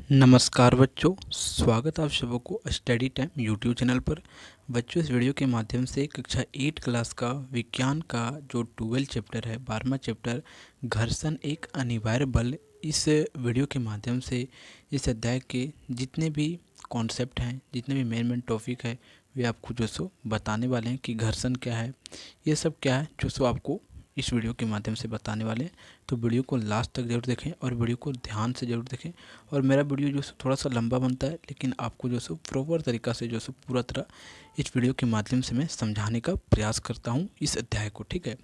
नमस्कार बच्चों, स्वागत है आप सबों को स्टडी टाइम यूट्यूब चैनल पर। बच्चों, इस वीडियो के माध्यम से कक्षा 8 क्लास का विज्ञान का जो 12 चैप्टर है, 12वां चैप्टर घर्षण एक अनिवार्य बल, इस वीडियो के माध्यम से इस अध्याय के जितने भी कॉन्सेप्ट हैं, जितने भी मेन टॉपिक है, वे आपको जो सो बताने वाले हैं कि घर्षण क्या है, ये सब क्या है, जो सो आपको इस वीडियो के माध्यम से बताने वाले हैं। तो वीडियो को लास्ट तक जरूर देखें और वीडियो को ध्यान से जरूर देखें। और मेरा वीडियो जो थोड़ा सा लंबा बनता है, लेकिन आपको जो सो प्रॉपर तरीक़ा से जो सो पूरा तरह इस वीडियो के माध्यम से मैं समझाने का प्रयास करता हूँ इस अध्याय को, ठीक है।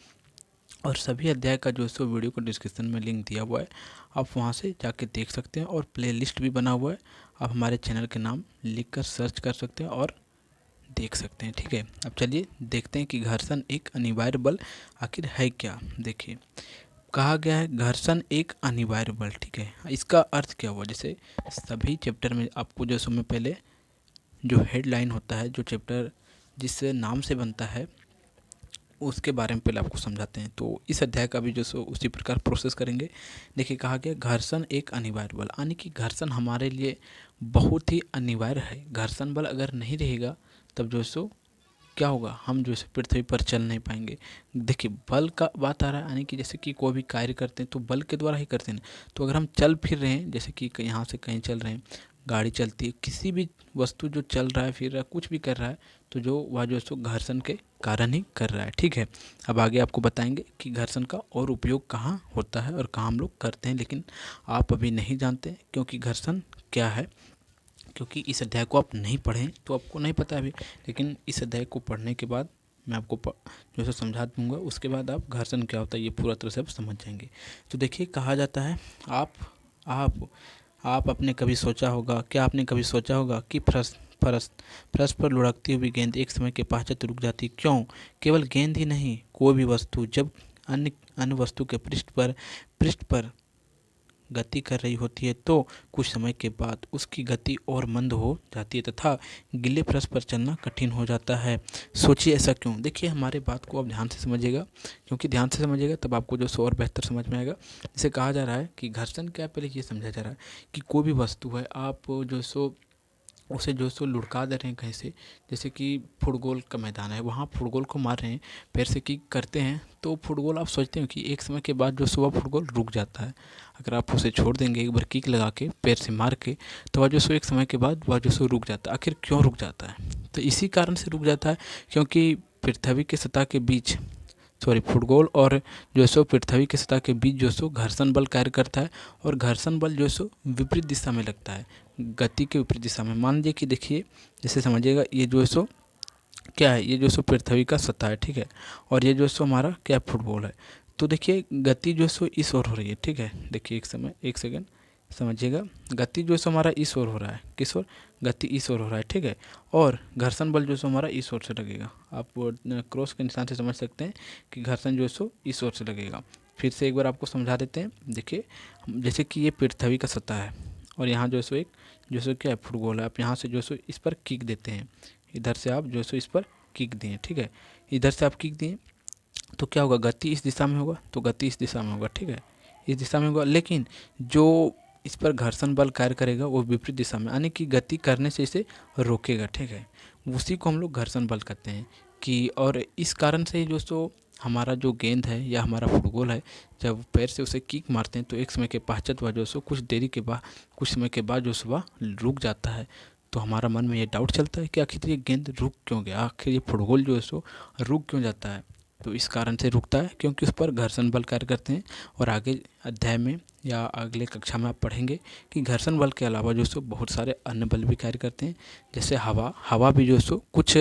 और सभी अध्याय का जो सो वीडियो को डिस्क्रिप्शन में लिंक दिया हुआ है, आप वहाँ से जाके देख सकते हैं। और प्लेलिस्ट भी बना हुआ है, आप हमारे चैनल के नाम लिख कर सर्च कर सकते हैं और देख सकते हैं, ठीक है। अब चलिए देखते हैं कि घर्षण एक अनिवार्य बल आखिर है क्या। देखिए, कहा गया है घर्षण एक अनिवार्य बल, ठीक है। इसका अर्थ क्या हुआ, जैसे सभी चैप्टर में आपको जो समय पहले जो हेडलाइन होता है, जो चैप्टर जिस नाम से बनता है, उसके बारे में पहले आपको समझाते हैं। तो इस अध्याय का भी जो सो उसी प्रकार प्रोसेस करेंगे। देखिए, कहा गया घर्षण एक अनिवार्य बल, यानी कि घर्षण हमारे लिए बहुत ही अनिवार्य है। घर्षण बल अगर नहीं रहेगा तब जो सो क्या होगा, हम जो है पृथ्वी पर चल नहीं पाएंगे। देखिए, बल का बात आ रहा है, यानी कि जैसे कि कोई भी कार्य करते हैं तो बल के द्वारा ही करते हैं। तो अगर हम चल फिर रहे हैं, जैसे कि यहाँ से कहीं चल रहे हैं, गाड़ी चलती है, किसी भी वस्तु जो चल रहा है, फिर रहा है, कुछ भी कर रहा है, तो जो वह जो सो घर्षण के कारण ही कर रहा है, ठीक है। अब आगे आपको बताएंगे कि घर्षण का और उपयोग कहाँ होता है और कहाँ हम लोग करते हैं, लेकिन आप अभी नहीं जानते क्योंकि घर्षण क्या है, क्योंकि इस अध्याय को आप नहीं पढ़ें तो आपको नहीं पता अभी। लेकिन इस अध्याय को पढ़ने के बाद मैं आपको जो है समझा दूंगा, उसके बाद आप घर्षण क्या होता है ये पूरा तरह से आप समझ जाएंगे। तो देखिए, कहा जाता है आप आप आपने कभी सोचा होगा, क्या आपने कभी सोचा होगा कि फरस फरस पर लुढ़कती हुई गेंद एक समय के पश्चात रुक जाती, क्यों? केवल गेंद ही नहीं, कोई भी वस्तु जब अन्य अन्य वस्तु के पृष्ठ पर गति कर रही होती है तो कुछ समय के बाद उसकी गति और मंद हो जाती है तथा गीले फर्श पर चलना कठिन हो जाता है। सोचिए ऐसा क्यों। देखिए, हमारे बात को आप ध्यान से समझिएगा, क्योंकि ध्यान से समझिएगा तब आपको जो सो और बेहतर समझ में आएगा। जैसे कहा जा रहा है कि घर्षण क्या है, पहले ये समझा जा रहा है कि कोई भी वस्तु है, आप जो सो उसे जो सो लुढ़का दे रहे हैं कहीं से। जैसे कि फुटबॉल का मैदान है, वहाँ फुटबॉल को मार रहे हैं, पैर से किक करते हैं, तो फुटबॉल आप सोचते हो कि एक समय के बाद जो सो वह फुटबॉल रुक जाता है। अगर आप उसे छोड़ देंगे एक बार किक लगा के, पैर से मार के, तो वह जो सो एक समय के बाद वह जो सो रुक जाता है। आखिर क्यों रुक जाता है? तो इसी कारण से रुक जाता है क्योंकि पृथ्वी के सतह के बीच, सॉरी, फुटबॉल और जो सो पृथ्वी के सतह के बीच जो सो घर्षण बल कार्य करता है। और घर्षण बल जो सो विपरीत दिशा में लगता है, गति के विपरीत दिशा में। मान लीजिए कि देखिए, जैसे समझिएगा, ये जो सो क्या है, ये जो सो पृथ्वी का सतह है, ठीक है। और ये जो सो हमारा क्या, फुटबॉल है। तो देखिए, गति जो सो इस ओर हो रही है, ठीक है। देखिए, एक सेकंड समझिएगा, गति जो सो हमारा इस ओर हो रहा है, किस ओर? गति इस ओर हो रहा है, ठीक है। और घर्षण बल जो सो हमारा इस ओर से लगेगा। आप क्रॉस के निशान से समझ सकते हैं कि घर्षण जो सो इस ओर से लगेगा। फिर से एक बार आपको समझा देते हैं। देखिए, जैसे कि ये पृथ्वी का सतह है और यहाँ जो सो एक जो सो क्या है, फुटबॉल है। आप यहाँ से जो सो इस पर किक देते हैं, इधर से आप जो सो इस पर किक दिए, ठीक है। इधर से आप किक दिए तो क्या होगा, गति इस दिशा में होगा, तो गति इस दिशा में होगा, ठीक है, इस दिशा में होगा। लेकिन जो इस पर घर्षण बल कार्य करेगा वो विपरीत दिशा में, यानी कि गति करने से इसे रोकेगा, ठीक है। उसी को हम लोग घर्षण बल कहते हैं। कि और इस कारण से ही जो सो हमारा जो गेंद है या हमारा फुटबॉल है, जब पैर से उसे किक मारते हैं तो एक समय के पश्चात वह जो सो कुछ देरी के बाद, कुछ समय के बाद जो सुबह रुक जाता है। तो हमारा मन में ये डाउट चलता है कि आखिर ये गेंद रुक क्यों गया, आखिर ये फुटबॉल जो है सो रुक क्यों जाता है। तो इस कारण से रुकता है क्योंकि उस पर घर्षण बल कार्य करते हैं। और आगे अध्याय में या अगले कक्षा में आप पढ़ेंगे कि घर्षण बल के अलावा जो सो बहुत सारे अन्य बल भी कार्य करते हैं। जैसे हवा भी जो सो कुछ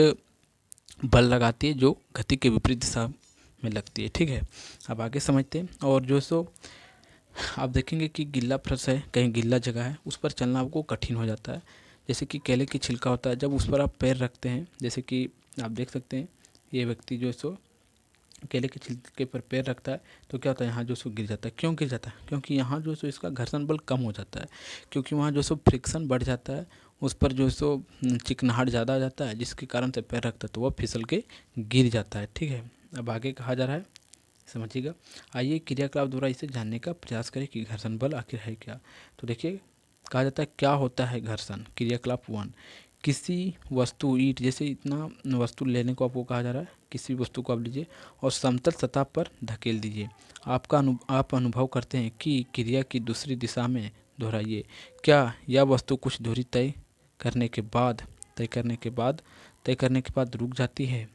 बल लगाती है जो गति के विपरीत दिशा में लगती है, ठीक है। अब आगे समझते हैं। और जो सो आप देखेंगे कि गीला फर्श है, कहीं गीला जगह है, उस पर चलना आपको कठिन हो जाता है। जैसे कि केले की छिलका होता है, जब उस पर आप पैर रखते हैं, जैसे कि आप देख सकते हैं, ये व्यक्ति जो सो केले के छिलके पर पैर रखता है तो क्या होता है, यहाँ जो सो गिर जाता है। क्यों गिर जाता है? क्योंकि यहाँ जो सो इसका घर्षण बल कम हो जाता है, क्योंकि वहाँ जो सो फ्रिक्शन बढ़ जाता है, उस पर जो सो चिकनाहट ज़्यादा आ जाता है, जिसके कारण से पैर रखता है तो वह फिसल के गिर जाता है, ठीक है। अब आगे कहा जा रहा है, समझिएगा। आइए क्रियाकलाप द्वारा इसे जानने का प्रयास करें कि घर्षण बल आखिर है क्या। तो देखिए, कहा जाता है क्या होता है घर्षण। क्रियाकलाप 1, किसी वस्तु ईंट जैसे इतना वस्तु लेने को आपको कहा जा रहा है, किसी वस्तु को आप लीजिए और समतल सतह पर धकेल दीजिए। आप अनुभव करते हैं कि क्रिया की दूसरी दिशा में दोहराइए। क्या यह वस्तु कुछ दूरी करने के बाद तय करने के बाद रुक जाती है।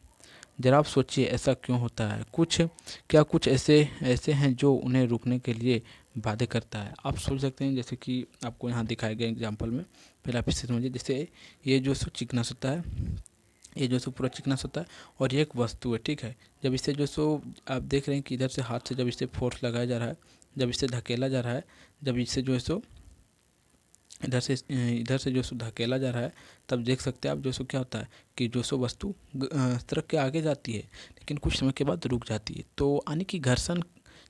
जरा आप सोचिए ऐसा क्यों होता है। कुछ ऐसे ऐसे हैं जो उन्हें रुकने के लिए बाध्य करता है। आप सोच सकते हैं जैसे कि आपको यहाँ दिखाए गए एग्जाम्पल में, फिर आप इसे समझिए। जैसे ये जो सो चिकना होता है, ये जो सो पूरा चिकना होता है और ये एक वस्तु है, ठीक है। जब इसे जो सो आप देख रहे हैं कि इधर से हाथ से जब इसे फोर्स लगाया जा रहा है, जब इसे धकेला जा रहा है, जब इसे जो है सो इधर से जो सो धकेला जा रहा है, तब देख सकते हैं आप जो सो क्या होता है कि जो सो वस्तु तरफ के आगे जाती है, लेकिन कुछ समय के बाद रुक जाती है। तो यानी कि घर्षण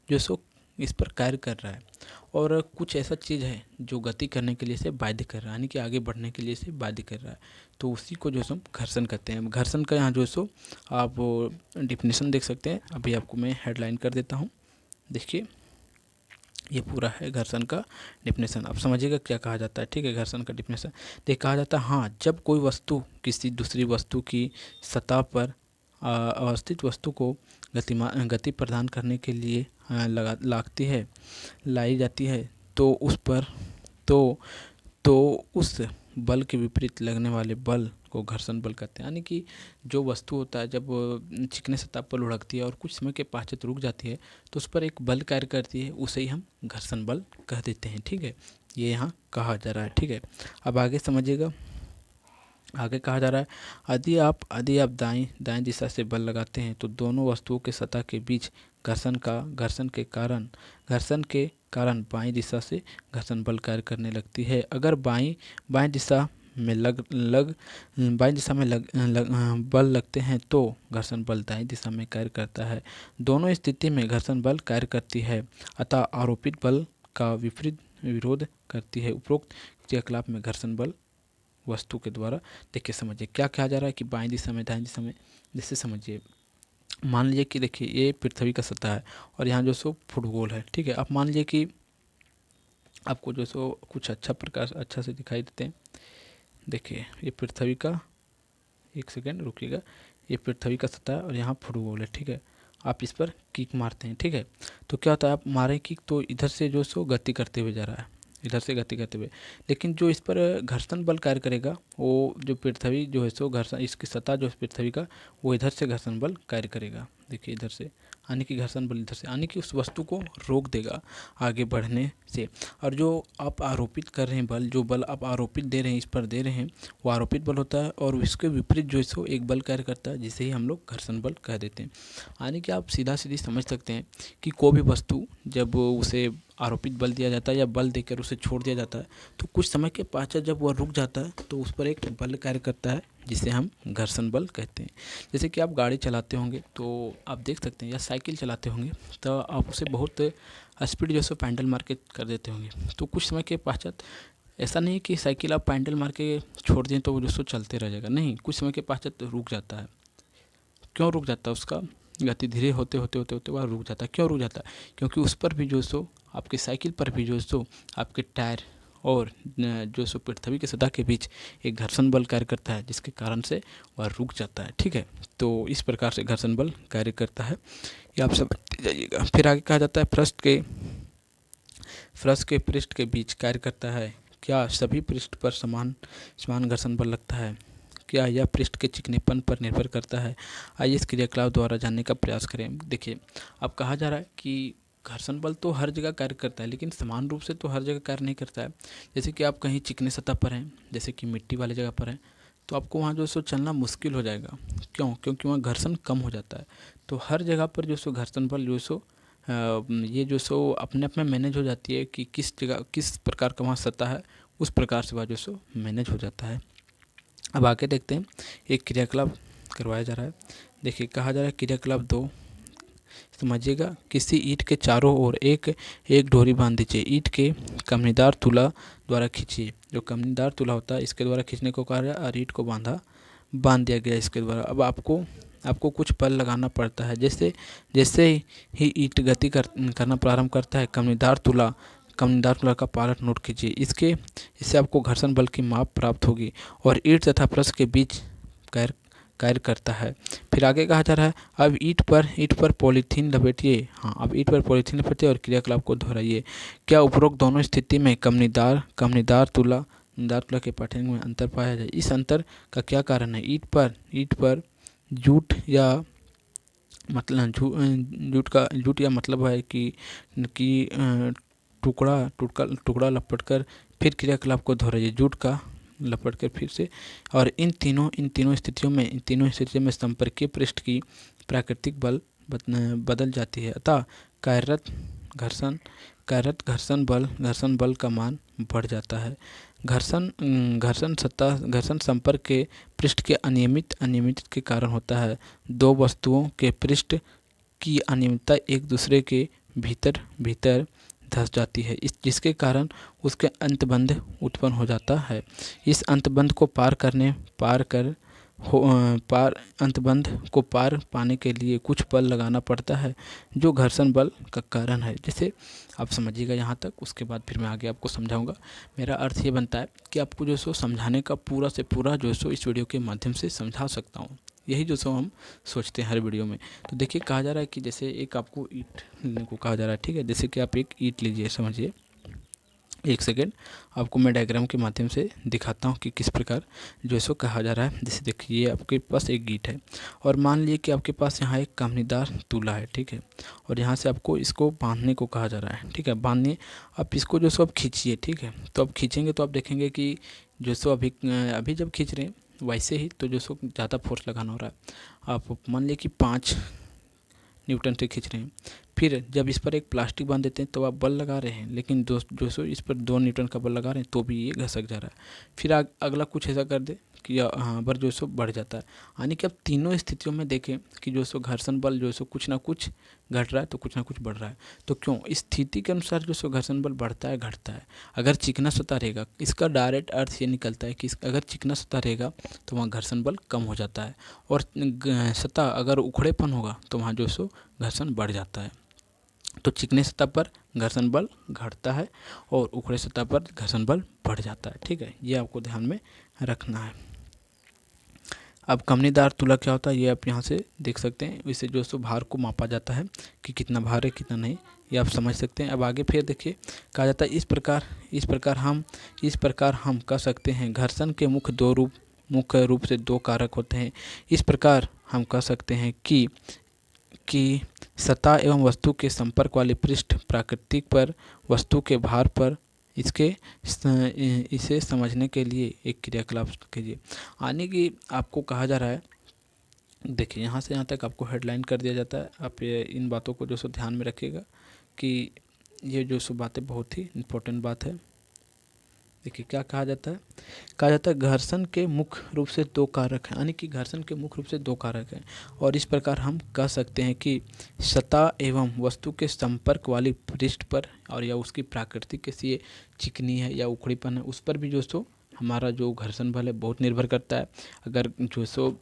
जो सो इस पर कार्य कर रहा है और कुछ ऐसा चीज़ है जो गति करने के लिए इसे बाध्य कर रहा है, यानी कि आगे बढ़ने के लिए इसे बाध्य कर रहा है। तो उसी को जो सो हम घर्षण कहते हैं। घर्षण का यहाँ जो सो आप डिफिनेशन देख सकते हैं। अभी आपको मैं हेडलाइन कर देता हूँ, देखिए ये पूरा है घर्षण का डिफिनेशन। आप समझिएगा क्या कहा जाता है, ठीक है। घर्षण का डिफिनेशन देख कहा जाता है, हाँ, जब कोई वस्तु किसी दूसरी वस्तु की सतह पर अवस्थित वस्तु को गति प्रदान करने के लिए लाई जाती है तो उस पर उस बल के विपरीत लगने वाले बल को घर्षण बल कहते हैं। यानी कि जो वस्तु होता है जब चिकने सतह पर लुढ़कती है और कुछ समय के पश्चात रुक जाती है तो उस पर एक बल कार्य करती है, उसे ही हम घर्षण बल कह देते हैं, ठीक है। ये यहाँ कहा जा रहा है, ठीक है। अब आगे समझिएगा, आगे कहा जा रहा है यदि आप दाएं दिशा से बल लगाते हैं तो दोनों वस्तुओं के सतह के बीच घर्षण के कारण बाईं दिशा से घर्षण बल कार्य करने लगती है। अगर बाईं दिशा में बल लगते हैं तो घर्षण बल दाईं दिशा में कार्य करता है। दोनों स्थिति में घर्षण बल कार्य करती है, अतः आरोपित बल का विरोध करती है। उपरोक्त क्रियाकलाप में घर्षण बल वस्तु के द्वारा देखिए समझिए क्या कहा जा रहा है कि बाईं दिशा में दाईं दिशा में। जैसे समझिए, मान लीजिए कि देखिए ये पृथ्वी का सतह है और यहाँ जो सो फुटबॉल है, ठीक है। आप मान लीजिए कि आपको जो सो कुछ अच्छा से दिखाई देते हैं। देखिए ये पृथ्वी का, एक सेकेंड रुकिएगा, ये पृथ्वी का सतह है और यहाँ फुटबॉल है, ठीक है। आप इस पर किक मारते हैं, ठीक है। तो क्या होता है, आप मारें किक तो इधर से जो सो गति करते हुए जा रहा है, इधर से गति करते हुए, लेकिन जो इस पर घर्षण बल कार्य करेगा वो जो पृथ्वी जो है सो घर्षण, इसकी सतह जो है पृथ्वी का, वो इधर से घर्षण बल कार्य करेगा। देखिए इधर से यानी कि घर्षण बल इधर से यानी कि उस वस्तु को रोक देगा आगे बढ़ने से। और जो आप आरोपित कर रहे हैं बल, जो बल आप आरोपित दे रहे हैं, इस पर दे रहे हैं, वो आरोपित बल होता है और इसके विपरीत जो है सो एक बल कार्य करता है जिसे ही हम लोग घर्षण बल कह देते हैं। यानी कि आप सीधा समझ सकते हैं कि कोई भी वस्तु जब उसे आरोपित बल दिया जाता है या बल देकर उसे छोड़ दिया जाता है तो कुछ समय के पश्चात जब वह रुक जाता है तो उस पर एक बल कार्य करता है जिसे हम घर्षण बल कहते हैं। जैसे कि आप गाड़ी चलाते होंगे तो आप देख सकते हैं, या साइकिल चलाते होंगे तो आप उसे बहुत स्पीड जो है पैडल मार के कर देते होंगे। तो कुछ समय के पश्चात ऐसा नहीं कि साइकिल आप पैडल मार के छोड़ दें तो वो जो चलते रह जाएगा, नहीं, कुछ समय के पश्चात रुक जाता है। क्यों रुक जाता है, उसका गति धीरे होते वह रुक जाता है। क्यों रुक जाता है, क्योंकि उस पर भी जो सो आपके साइकिल पर भी जो सो आपके टायर और जो सो पृथ्वी के सतह के बीच एक घर्षण बल कार्य करता है जिसके कारण से वह रुक जाता है, ठीक है। तो इस प्रकार से घर्षण बल कार्य करता है, ये आप सब जाइएगा। फिर आगे कहा जाता है पृष्ठ के बीच कार्य करता है। क्या सभी पृष्ठ पर समान घर्षण बल लगता है? क्या यह पृष्ठ के चिकनेपन पर निर्भर करता है? आइए इस क्रियाकलाप द्वारा जानने का प्रयास करें। देखिए अब कहा जा रहा है कि घर्षण बल तो हर जगह कार्य करता है लेकिन समान रूप से तो हर जगह कार्य नहीं करता है। जैसे कि आप कहीं चिकने सतह पर हैं, जैसे कि मिट्टी वाली जगह पर हैं, तो आपको वहाँ जो सो चलना मुश्किल हो जाएगा। क्यों? क्योंकि वहाँ घर्षण कम हो जाता है। तो हर जगह पर जो सो घर्षण बल जो सो ये जो सो अपने आप में मैनेज हो जाती है कि किस जगह किस प्रकार का वहाँ सतह है, उस प्रकार से वह जो सो मैनेज हो जाता है। अब आगे देखते हैं, एक क्रियाकलाप करवाया जा रहा है। देखिए कहा जा रहा है क्रियाकलाप 2, समझिएगा, किसी ईंट के चारों ओर एक डोरी बांध दीजिए। ईंट के कमनीदार तुला द्वारा खींचिए। जो कमनीदार तुला होता है इसके द्वारा खींचने को कहा गया और ईंट को बांध दिया गया इसके द्वारा। अब आपको कुछ बल लगाना पड़ता है। जैसे ही ईंट गति करना प्रारंभ करता है, कमनीदार तुला कमनीदार तुला का पार्ट नोट कीजिए। इससे आपको घर्षण बल की माप प्राप्त होगी और ईंट तथा फर्श के बीच कार्य कार्य करता है। फिर आगे कहा जा रहा है, अब ईंट पर पॉलीथीन लपेटिए। हाँ, अब ईंट पर पॉलीथीन लपेटिए और क्रियाकलाप को दोहराइए। क्या उपरोक्त दोनों स्थिति में कमनीदार तुला के पाठ्यांक में अंतर पाया जाए? इस अंतर का क्या कारण है? ईंट पर जूट या मतलब जूट या मतलब है कि टुकड़ा लपटकर फिर क्रियाकलाप को दोहराइए। जूट का लपट कर फिर से। और इन तीनों स्थितियों में संपर्कीय पृष्ठ की प्राकृतिक बल बदल जाती है, अतः कार्यरत घर्षण बल का मान बढ़ जाता है। घर्षण संपर्क के पृष्ठ के अनियमित के कारण होता है। दो वस्तुओं के पृष्ठ की अनियमितता एक दूसरे के भीतर धंस जाती है, जिसके कारण उसके अंतबंध उत्पन्न हो जाता है। इस अंतबंध को अंतबंध को पार पाने के लिए कुछ बल लगाना पड़ता है, जो घर्षण बल का कारण है। जैसे आप समझिएगा यहाँ तक, उसके बाद फिर मैं आगे आपको समझाऊंगा। मेरा अर्थ ये बनता है कि आपको जो सो समझाने का पूरा से पूरा जो सो इस वीडियो के माध्यम से समझा सकता हूँ। यही जो सो हम सोचते हैं हर वीडियो में। तो देखिए, कहा जा रहा है कि जैसे एक आपको ईंट लेने को कहा जा रहा है, ठीक है। जैसे कि आप एक ईंट लीजिए, समझिए। एक सेकेंड, आपको मैं डायग्राम के माध्यम से दिखाता हूँ कि किस प्रकार जो सो कहा जा रहा है। जैसे देखिए, ये आपके पास एक ईंट है और मान लीजिए कि आपके पास यहाँ एक कमनीदार तुला है, ठीक है। और यहाँ से आपको इसको बांधने को कहा जा रहा है, ठीक है। बांधने, अब इसको जो सो आप खींचिए, ठीक है। तो अब खींचेंगे तो आप देखेंगे कि जो सो अभी जब खींच रहे हैं वैसे ही तो जो सो ज़्यादा फोर्स लगाना हो रहा है। आप मान लीजिए कि 5 न्यूटन से खींच रहे हैं। फिर जब इस पर एक प्लास्टिक बांध देते हैं तो आप बल लगा रहे हैं, लेकिन जो सो इस पर 2 न्यूटन का बल लगा रहे हैं तो भी ये घसक जा रहा है। फिर अगला कुछ ऐसा कर दे कि हाँ पर जो सो बढ़ जाता है। यानी कि अब तीनों स्थितियों में देखें कि जो सो घर्षण बल जो सो कुछ ना कुछ घट रहा है तो कुछ ना कुछ बढ़ रहा है। तो क्यों? स्थिति के अनुसार जो सो घर्षण बल बढ़ता है घटता है। अगर चिकना सतह रहेगा, इसका डायरेक्ट अर्थ ये निकलता है कि अगर चिकना सतह रहेगा तो वहाँ घर्षण बल कम हो जाता है, और सतह अगर उखड़ेपन होगा तो वहाँ जो सो घर्षण बढ़ जाता है। तो चिकने सतह पर घर्षण बल घटता है और उखड़े सतह पर घर्षण बल बढ़ जाता है, ठीक है। ये आपको ध्यान में रखना है। अब कमनीदार तुला क्या होता है ये आप यहाँ से देख सकते हैं। इससे जो सो भार को मापा जाता है कि कितना भार है कितना नहीं, ये आप समझ सकते हैं। अब आगे फिर देखिए, कहा जाता है इस प्रकार हम कह सकते हैं घर्षण के मुख्य रूप से 2 कारक होते हैं। इस प्रकार हम कह सकते हैं कि सतह एवं वस्तु के संपर्क वाले पृष्ठ प्राकृतिक पर वस्तु के भार पर इसे समझने के लिए एक क्रियाकलाप कीजिए। यानी कि आपको कहा जा रहा है, देखिए यहाँ से यहाँ तक आपको हेडलाइन कर दिया जाता है। आप इन बातों को जो सो ध्यान में रखिएगा कि ये जो सो बातें बहुत ही इम्पोर्टेंट बात है। देखिए क्या कहा जाता है घर्षण के मुख्य रूप से 2 कारक हैं, यानी कि घर्षण के मुख्य रूप से 2 कारक हैं। और इस प्रकार हम कह सकते हैं कि सतह एवं वस्तु के संपर्क वाली पृष्ठ पर और या उसकी प्राकृतिक कैसी चिकनी है या उखड़ीपन है, उस पर भी जो सो हमारा जो घर्षण बल है बहुत निर्भर करता है। अगर जो सो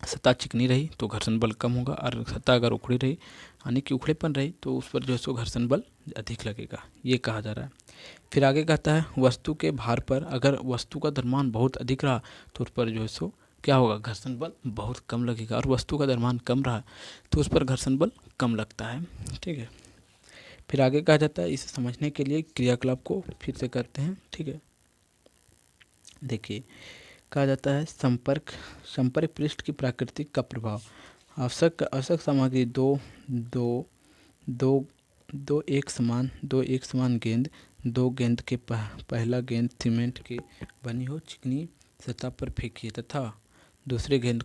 सतह चिकनी रही तो घर्षण बल कम होगा, और सतह अगर उखड़ी रही यानी कि उखड़ेपन रही तो उस पर जो सो घर्षण बल अधिक लगेगा, ये कहा जा रहा है। फिर आगे कहता है वस्तु के भार पर अगर वस्तु का द्रव्यमान बहुत अधिक रहा तो उस पर जो है सो क्या होगा, घर्षण बल बहुत कम लगेगा, और वस्तु का द्रव्यमान कम रहा तो उस पर घर्षण बल कम लगता है, ठीक है। फिर आगे कहा जाता है इसे समझने के लिए क्रियाकलाप को फिर से करते हैं, ठीक है। देखिए कहा जाता है संपर्क पृष्ठ की प्राकृतिक का प्रभाव। आवश्यक सामग्री दो एक समान गेंद, 2 गेंद के पहला गेंद सीमेंट की बनी हो चिकनी सतह पर फेंकिए तथा दूसरे गेंद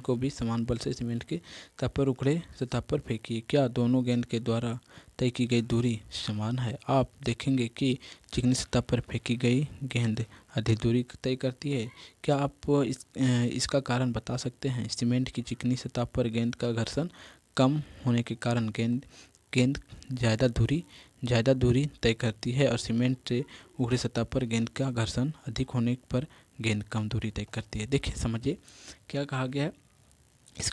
को भी समान बल से सीमेंट की सतह पर उखड़े सतह पर फेंकिए। क्या दोनों गेंद के द्वारा तय की गई दूरी समान है? आप देखेंगे कि चिकनी सतह पर फेंकी गई गेंद अधिक दूरी तय करती है। क्या आप इसका कारण बता सकते हैं? सीमेंट की चिकनी सतह पर गेंद का घर्षण कम होने के कारण गेंद ज़्यादा दूरी तय करती है, और सीमेंट से उखड़ी सतह पर गेंद का घर्षण अधिक होने पर गेंद कम दूरी तय करती है। देखिए समझिए क्या कहा गया है। इस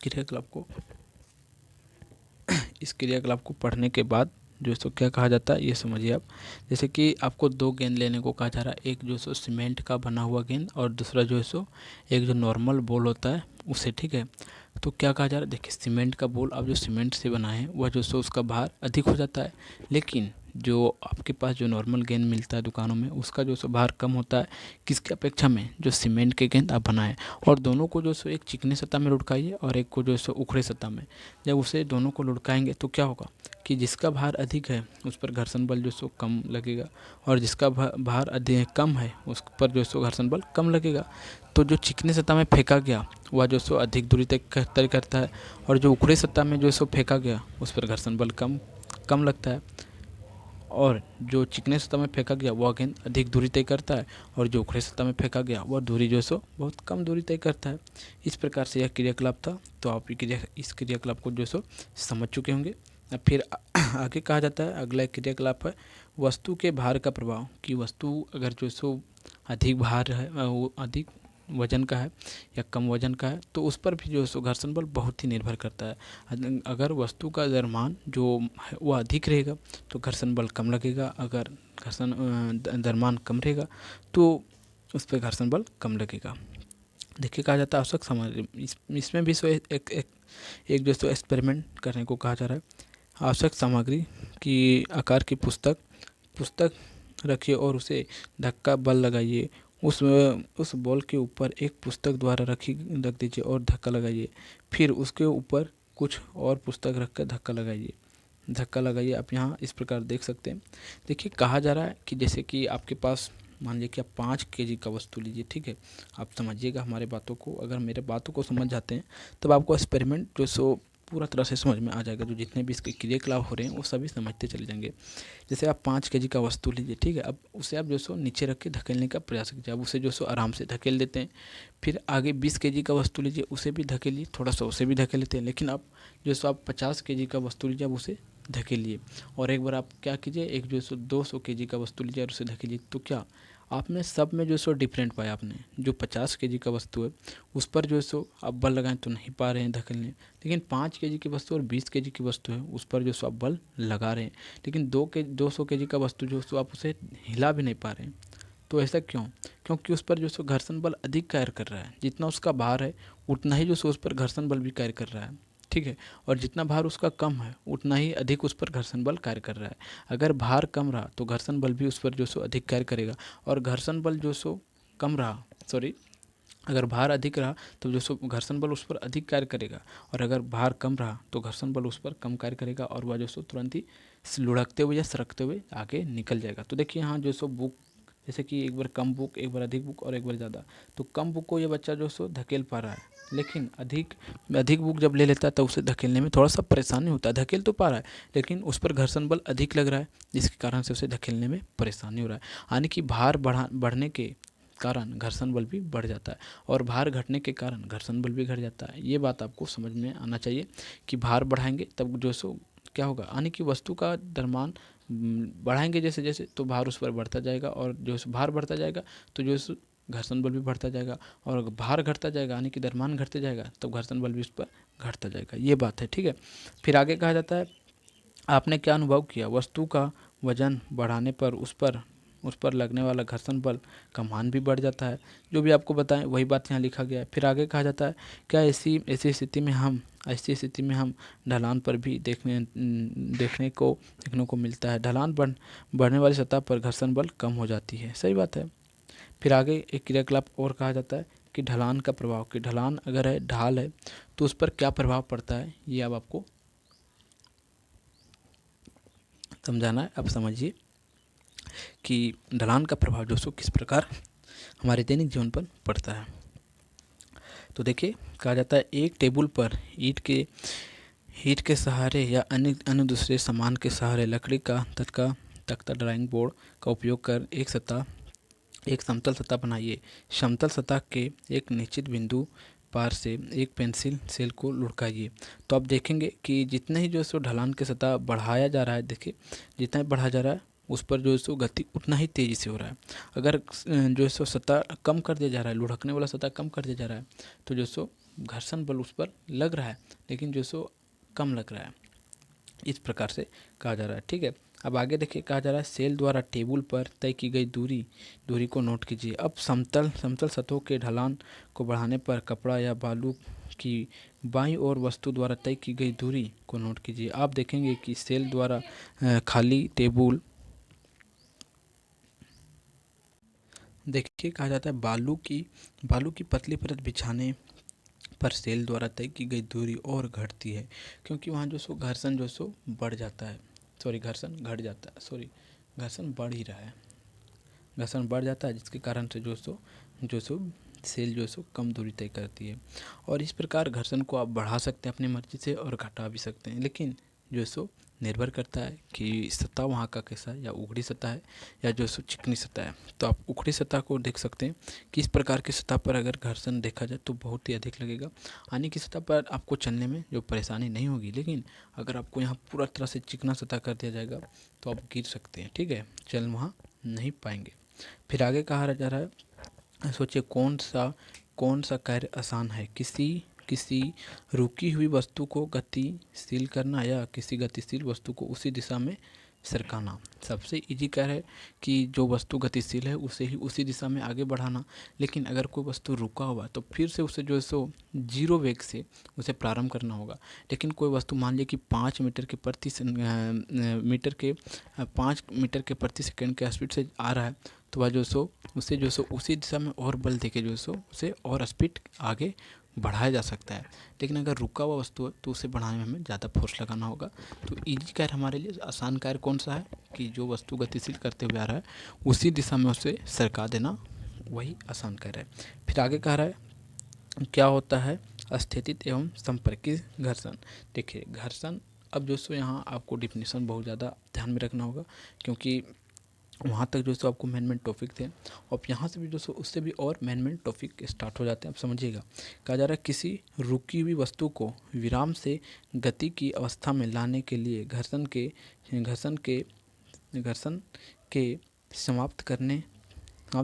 क्रियाकलाप को पढ़ने के बाद जो है सो क्या कहा जाता है ये समझिए आप। जैसे कि आपको 2 गेंद लेने को कहा जा रहा है, एक जो है सो सीमेंट का बना हुआ गेंद और दूसरा जो है सो एक जो नॉर्मल बॉल होता है उसे, ठीक है। तो क्या कहा जा रहा है, देखिए सीमेंट का बॉल आप जो सीमेंट से बनाए हैं वह जो सो उसका भार अधिक हो जाता है, लेकिन जो आपके पास जो नॉर्मल गेंद मिलता है दुकानों में उसका जो सो भार कम होता है किसके अपेक्षा में, जो सीमेंट के गेंद आप बनाएं। और दोनों को जो सो एक चिकनी सतह में लुढ़काइए और एक को जो सो उखड़े सतह में। जब उसे दोनों को लुढ़काएंगे तो क्या होगा कि जिसका भार अधिक है उस पर घर्षण बल जो सो कम लगेगा, और जिसका भार अधिक कम है उस पर जो सो घर्षण बल कम लगेगा। तो जो चिकनी सतह में फेंका गया वह जो सो अधिक दूरी तय करता है, और जो उखड़े सतह में जो सो फेंका गया उस पर घर्षण बल कम कम लगता है, और जो चिकने सतह में फेंका गया वह गेंद अधिक दूरी तय करता है, और जो उखड़े सतह में फेंका गया वह दूरी जो सो बहुत कम दूरी तय करता है। इस प्रकार से यह क्रियाकलाप था। तो आप इस क्रियाकलाप को जो सो समझ चुके होंगे। अब फिर आगे कहा जाता है, अगला क्रियाकलाप है वस्तु के भार का प्रभाव। कि वस्तु अगर जो सो अधिक भार है, वो अधिक वजन का है या कम वजन का है, तो उस पर भी जो है सो घर्षण बल बहुत ही निर्भर करता है। अगर वस्तु का द्रव्यमान जो है वो अधिक रहेगा तो घर्षण बल कम लगेगा, अगर द्रव्यमान कम रहेगा तो उस पर घर्षण बल कम लगेगा। देखिए कहा जाता है आवश्यक सामग्री, इसमें भी सो एक जो सो एक्सपेरिमेंट करने को कहा जा रहा है। आवश्यक सामग्री की आकार की पुस्तक रखिए और उसे धक्का बल लगाइए। उस बॉल के ऊपर एक पुस्तक द्वारा रख दीजिए और धक्का लगाइए। फिर उसके ऊपर कुछ और पुस्तक रख कर धक्का लगाइए। आप यहाँ इस प्रकार देख सकते हैं। देखिए कहा जा रहा है कि जैसे कि आपके पास मान लीजिए कि आप 5 केजी का वस्तु लीजिए, ठीक है। आप समझिएगा हमारे बातों को, अगर मेरे बातों को समझ जाते हैं तब आपको एक्सपेरिमेंट जो सो पूरा तरह से समझ में आ जाएगा। जो जितने भी इसके क्रियाकलाप हो रहे हैं वो सभी समझते चले जाएंगे। जैसे आप 5 केजी का वस्तु लीजिए, ठीक है। अब उसे आप जो सो नीचे रख के धकेलने का प्रयास कीजिए। अब उसे जो सो आराम से धकेल देते हैं। फिर आगे 20 केजी का वस्तु लीजिए, उसे भी धकेलिए, थोड़ा सा उसे भी धकेल लेते हैं। लेकिन अब जो सो आप 50 केजी का वस्तु लीजिए, अब उसे धकेलिए। और एक बार आप क्या कीजिए, एक जो सो 200 केजी का वस्तु लीजिए और उसे धकेलिए। तो क्या आपने सब में जो सो डिफरेंट पाया। आपने जो 50 केजी का वस्तु है उस पर जो सो आप बल लगाएं तो नहीं पा रहे हैं धकेलने, लेकिन 5 केजी की वस्तु और 20 केजी की वस्तु है उस पर जो सो आप बल लगा रहे हैं। लेकिन 200 केजी का वस्तु जो सो आप उसे हिला भी नहीं पा रहे हैं। तो ऐसा क्यों? क्योंकि उस पर जो सो घर्षण बल अधिक कार्य कर रहा है। जितना उसका भार है उतना ही जो सो उस पर घर्षण बल भी कार्य कर रहा है, ठीक है। और जितना भार उसका कम है उतना ही अधिक उस पर घर्षण बल कार्य कर रहा है। अगर भार कम रहा तो घर्षण बल भी उस पर जो सो अधिक कार्य करेगा, और घर्षण बल जो सो कम रहा, सॉरी, अगर भार अधिक रहा तो जो सो घर्षण बल उस पर अधिक कार्य करेगा, और अगर भार कम रहा तो घर्षण बल उस पर कम कार्य करेगा, और वह जो सो तुरंत ही लुढ़कते हुए या सरकते हुए आगे निकल जाएगा। तो देखिए यहाँ जो सो बुक, जैसे कि एक बार कम बुक, एक बार अधिक बुक और एक बार ज़्यादा, तो कम बुक को ये बच्चा जो सो धकेल पा रहा है, लेकिन अधिक बुक जब ले लेता है तो उसे धकेलने में थोड़ा सा परेशानी होता है। धकेल तो पा रहा है लेकिन उस पर घर्षण बल अधिक लग रहा है, जिसके कारण से उसे धकेलने में परेशानी हो रहा है। यानी कि भार बढ़ने के कारण घर्षण बल भी बढ़ जाता है, और भार घटने के कारण घर्षण बल भी घट जाता है। ये बात आपको समझ में आना चाहिए कि भार बढ़ाएंगे तब जो सो क्या होगा, यानी कि वस्तु का द्रव्यमान बढ़ाएंगे जैसे जैसे तो भार उस पर बढ़ता जाएगा, और जो भार बढ़ता जाएगा तो जो घर्षण बल भी बढ़ता जाएगा, और भार घटता जाएगा यानी कि द्रव्यमान घटते जाएगा तब घर्षण बल भी उस पर घटता जाएगा। ये बात है, ठीक है। फिर आगे कहा जाता है, आपने क्या अनुभव किया, वस्तु का वजन बढ़ाने पर उस पर लगने वाला घर्षण बल का मान भी बढ़ जाता है। जो भी आपको बताएं वही बात यहाँ लिखा गया है। फिर आगे कहा जाता है, क्या ऐसी स्थिति में हम ढलान पर भी देखने को मिलता है। ढलान बढ़ने वाली सतह पर घर्षण बल कम हो जाती है। सही बात है। फिर आगे एक क्रियाकलाप और कहा जाता है कि ढलान का प्रभाव, कि ढलान अगर है, ढाल है, तो उस पर क्या प्रभाव पड़ता है, ये अब आपको समझाना है। अब समझिए कि ढलान का प्रभाव जो सो किस प्रकार हमारे दैनिक जीवन पर पड़ता है। तो देखिए कहा जाता है, एक टेबल पर ईंट के सहारे या अन्य दूसरे सामान के सहारे लकड़ी का तख्ता ड्राइंग बोर्ड का उपयोग कर एक समतल सतह बनाइए। समतल सतह के एक निश्चित बिंदु पार से एक पेंसिल सेल को लुढ़काइए। तो आप देखेंगे कि जितना ही जो सो ढलान की सतह बढ़ाया जा रहा है, देखिए जितना ही बढ़ाया जा रहा है उस पर जो सो गति उतना ही तेज़ी से हो रहा है। अगर जो सो सतह कम कर दिया जा रहा है, लुढ़कने वाला सतह कम कर दिया जा रहा है, तो जो सो घर्षण बल उस पर लग रहा है लेकिन जो सो कम लग रहा है। इस प्रकार से कहा जा रहा है। ठीक है, अब आगे देखिए कहा जा रहा है सेल द्वारा टेबल पर तय की गई दूरी दूरी को नोट कीजिए। अब समतल समतल सतहों के ढलान को बढ़ाने पर कपड़ा या बालू की बाईं ओर वस्तु द्वारा तय की गई दूरी को नोट कीजिए। आप देखेंगे कि सेल द्वारा खाली टेबल, देखिए कहा जाता है बालू की पतली परत बिछाने पर सेल द्वारा तय की गई दूरी और घटती है, क्योंकि वहाँ जो सो घर्षण जो सो बढ़ जाता है, सॉरी घर्षण घट जाता है, सॉरी घर्षण बढ़ ही रहा है, घर्षण बढ़ जाता है, जिसके कारण से जो सो सेल जो सो कम दूरी तय करती है। और इस प्रकार घर्षण को आप बढ़ा सकते हैं अपनी मर्जी से और घटा भी सकते हैं, लेकिन जो सो निर्भर करता है कि सतह वहाँ का कैसा है, या उखड़ी सतह है या जो सो चिकनी सतह है। तो आप उखड़ी सतह को देख सकते हैं कि इस प्रकार की सतह पर अगर घर्षण देखा जाए तो बहुत ही अधिक लगेगा। आने की सतह पर आपको चलने में जो परेशानी नहीं होगी, लेकिन अगर आपको यहाँ पूरा तरह से चिकना सतह कर दिया जाएगा तो आप गिर सकते हैं। ठीक है, चल वहाँ नहीं पाएंगे। फिर आगे कहा जा रहा है, सोचिए कौन सा कार्य आसान है, किसी रुकी हुई वस्तु को गतिशील करना या किसी गतिशील वस्तु को उसी दिशा में सरकाना। सबसे इजी कार्य है कि जो वस्तु गतिशील है उसे ही उसी दिशा में आगे बढ़ाना। लेकिन अगर कोई वस्तु रुका हुआ तो फिर से उसे जो है सो जीरो वेग से उसे प्रारंभ करना होगा। लेकिन कोई वस्तु मान लीजिए कि 5 मीटर के प्रति 5 मीटर के प्रति सेकंड के स्पीड से आ रहा है, तो वह जो सो उसी दिशा में और बल देके जो सो उसे और स्पीड आगे बढ़ाया जा सकता है। लेकिन अगर रुका हुआ वस्तु है तो उसे बढ़ाने में हमें ज़्यादा फोर्स लगाना होगा। तो इजी कार्य हमारे लिए आसान कार्य कौन सा है कि जो वस्तु गतिशील करते हुए आ रहा है उसी दिशा में उसे सरका देना, वही आसान कार्य है। फिर आगे कह रहा है क्या होता है अस्थितित एवं संपर्कित घर्षण। देखिए घर्षण, अब जो सो यहाँ आपको डिफिनीशन बहुत ज़्यादा ध्यान में रखना होगा, क्योंकि वहाँ तक जो सो आपको मेन टॉपिक थे, और यहाँ से भी जो सो उससे भी और मेन टॉपिक स्टार्ट हो जाते हैं। आप समझिएगा, कहा जा रहा है किसी रुकी हुई वस्तु को विराम से गति की अवस्था में लाने के लिए घर्षण के समाप्त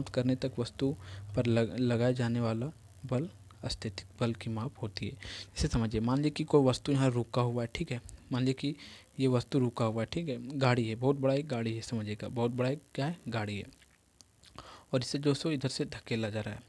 करने तक वस्तु पर लगाए जाने वाला बल स्थैतिक बल की माप होती है। जैसे समझिए, मान लीजिए कि कोई वस्तु यहाँ रुका हुआ है। ठीक है, मान लीजिए कि ये वस्तु रुका हुआ है। ठीक है, गाड़ी है, बहुत बड़ा एक गाड़ी है, समझिएगा बहुत बड़ा एक क्या है, गाड़ी है, और इसे जो सो इधर से धकेला जा रहा है।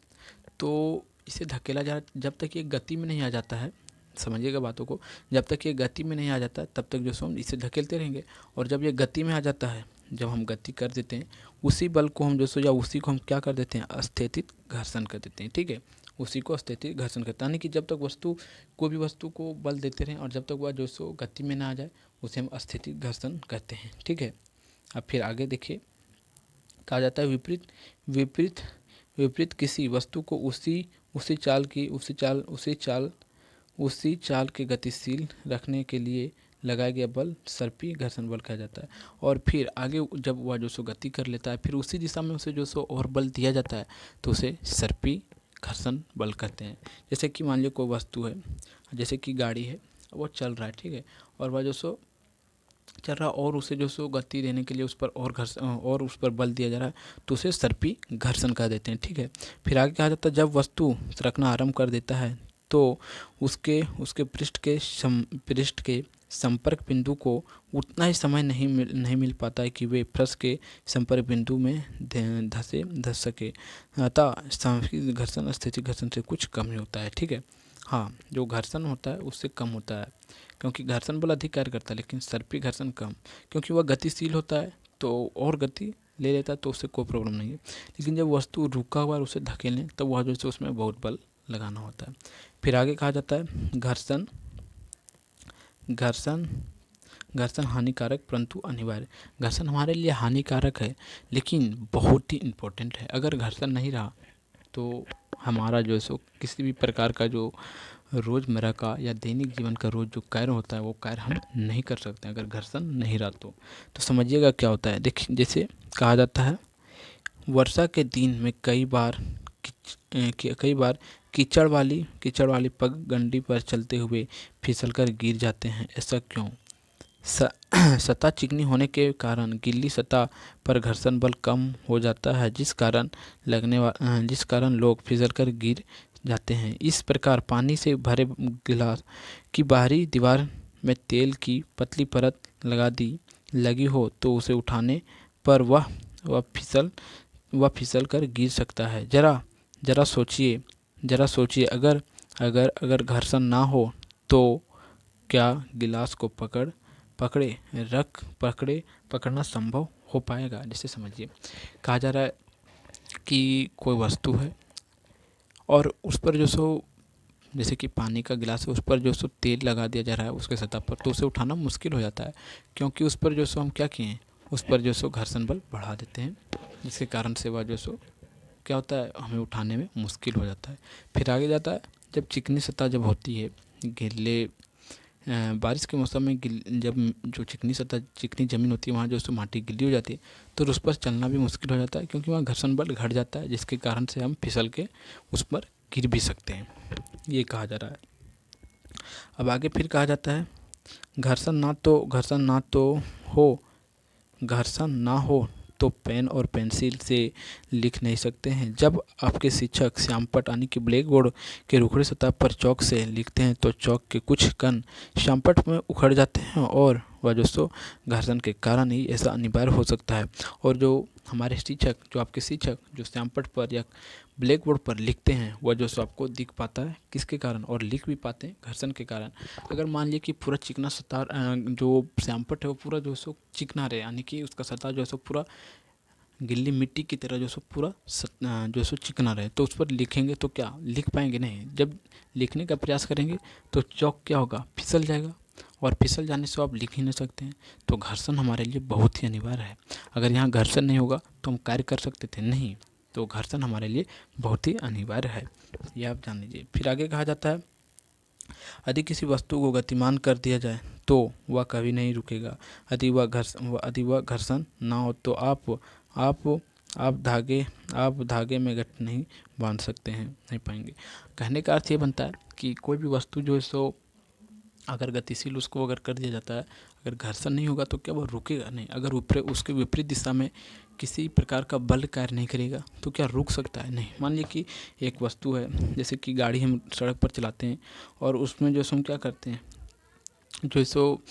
तो इसे धकेला जा रहा है, जब तक ये गति में नहीं आ जाता है, समझिएगा बातों को, जब तक ये गति में नहीं आ जाता तब तक जो सो हम इसे धकेलते रहेंगे। और जब ये गति में आ जाता है, जब हम गति कर देते हैं, उसी बल को हम जो सो या उसी को हम क्या कर देते हैं, अस्थितित घर्षण कर देते हैं। ठीक है, उसी को अस्थितित घर्षण करते हैं, यानी कि जब तक कोई भी वस्तु को बल देते रहें और जब तक वह जो सो गति में ना आ जाए उसे हम अस्थितित घर्षण कहते हैं। ठीक है, अब फिर आगे देखिए, कहा जाता है विपरीत विपरीत किसी वस्तु को उसी चाल के गतिशील रखने के लिए लगाया गया बल सर्पी घर्षण बल कहा जाता है। और फिर आगे जब वह जो सो गति कर लेता है, फिर उसी दिशा में उसे जो सो और बल दिया जाता है, तो उसे सर्पी घर्षण बल कहते हैं। जैसे कि मान लीजिए कोई वस्तु है, जैसे कि गाड़ी है, वो चल रहा है। ठीक है, और वह जो सो चल रहा, और उसे जो सो गति देने के लिए उस पर और घर्षण और उस पर बल दिया जा रहा है, तो उसे सर्पी घर्षण कह देते हैं। ठीक है, फिर आगे कहा जाता है जब वस्तु सरकना आरंभ कर देता है तो उसके पृष्ठ के संपर्क बिंदु को उतना ही समय नहीं मिल पाता है कि वे पृष्ठ के संपर्क बिंदु में धस सके। अतः सांख्यिक घर्षण स्थितिक घर्षण से कुछ कम ही होता है। ठीक है, हाँ, जो घर्षण होता है उससे कम होता है, क्योंकि घर्षण बल अधिक कार्य करता है लेकिन सर्पी घर्षण कम, क्योंकि वह गतिशील होता है तो और गति ले लेता है, तो उससे कोई प्रॉब्लम नहीं है। लेकिन जब वस्तु रुका हुआ है उसे धकेलें तब वह जो है उसमें बहुत बल लगाना होता है। फिर आगे कहा जाता है घर्षण घर्षण हानिकारक परंतु अनिवार्य। घर्षण हमारे लिए हानिकारक है लेकिन बहुत ही इम्पोर्टेंट है। अगर घर्षण नहीं रहा तो हमारा जो है सो किसी भी प्रकार का जो रोज़मर्रा का या दैनिक जीवन का रोज़ जो कार्य होता है वो कार्य हम नहीं कर सकते अगर घर्षण नहीं रहा तो समझिएगा क्या होता है। देखिए, जैसे कहा जाता है वर्षा के दिन में कई बार कीचड़ वाली पगडंडी पर चलते हुए फिसलकर गिर जाते हैं, ऐसा क्यों? सतह चिकनी होने के कारण गिल्ली सतह पर घर्षण बल कम हो जाता है, जिस कारण लोग फिसलकर गिर जाते हैं। इस प्रकार पानी से भरे गिलास की बाहरी दीवार में तेल की पतली परत लगी हो तो उसे उठाने पर वह फिसल कर गिर सकता है। जरा सोचिए, अगर अगर अगर घर्षण ना हो तो क्या गिलास को पकड़ना संभव हो पाएगा। जैसे समझिए, कहा जा रहा है कि कोई वस्तु है और उस पर जो सो, जैसे कि पानी का गिलास है, उस पर जो सो तेल लगा दिया जा रहा है उसके सतह पर, तो उसे उठाना मुश्किल हो जाता है, क्योंकि उस पर जो सो हम क्या किए हैं, उस पर जो सो घर्षण बल बढ़ा देते हैं, जिसके कारण से वह जो सो क्या होता है, हमें उठाने में मुश्किल हो जाता है। फिर आगे जाता है, जब चिकनी सतह जब होती है, गीले बारिश के मौसम में जब जो चिकनी ज़मीन होती है, वहाँ जो सो माटी गीली हो जाती है, तो उस पर चलना भी मुश्किल हो जाता है, क्योंकि वहाँ घर्षण बल घट जाता है, जिसके कारण से हम फिसल के उस पर गिर भी सकते हैं, ये कहा जा रहा है। अब आगे फिर कहा जाता है, घर्षण ना हो तो पेन और पेंसिल से लिख नहीं सकते हैं। जब आपके शिक्षक श्यामपट्ट यानी कि ब्लैक बोर्ड के रुखड़े सतह पर चौक से लिखते हैं तो चौक के कुछ कण श्यामपट्ट में उखड़ जाते हैं, और वह जो सो घर्षण के कारण ही ऐसा अनिवार्य हो सकता है। और जो हमारे शिक्षक, जो आपके शिक्षक जो श्यामपट्ट पर या ब्लैक बोर्ड पर लिखते हैं, वह जो सो आपको दिख पाता है किसके कारण, और लिख भी पाते हैं घर्षण के कारण। अगर मान लिया कि पूरा चिकना सतह जो श्यामपट्ट है वो पूरा जो सो चिकना रहे, यानी कि उसका सतह जो सो पूरा गिल्ली मिट्टी की तरह जो सो पूरा जो सो चिकना रहे, तो उस पर लिखेंगे तो क्या लिख पाएंगे, नहीं। जब लिखने का प्रयास करेंगे तो चौक क्या होगा, फिसल जाएगा, और फिसल जाने से आप लिख ही नहीं सकते हैं। तो घर्षण हमारे लिए बहुत ही अनिवार्य है। अगर यहाँ घर्षण नहीं होगा तो हम कार्य कर सकते थे, नहीं। तो घर्षण हमारे लिए बहुत ही अनिवार्य है, ये आप जान लीजिए। फिर आगे कहा जाता है, यदि किसी वस्तु को गतिमान कर दिया जाए तो वह कभी नहीं रुकेगा। यदि वह घर्षण ना हो तो आप आप धागे में गठ नहीं बांध सकते हैं, नहीं पाएंगे। कहने का अर्थ ये बनता है कि कोई भी वस्तु जो है सो अगर गतिशील उसको अगर कर दिया जाता है, अगर घर्षण नहीं होगा तो क्या वो रुकेगा, नहीं। अगर ऊपर उसके विपरीत दिशा में किसी प्रकार का बल कार्य नहीं करेगा तो क्या रुक सकता है, नहीं। मान लीजिए कि एक वस्तु है, जैसे कि गाड़ी हम सड़क पर चलाते हैं और उसमें जो सो हम क्या करते हैं, जो सो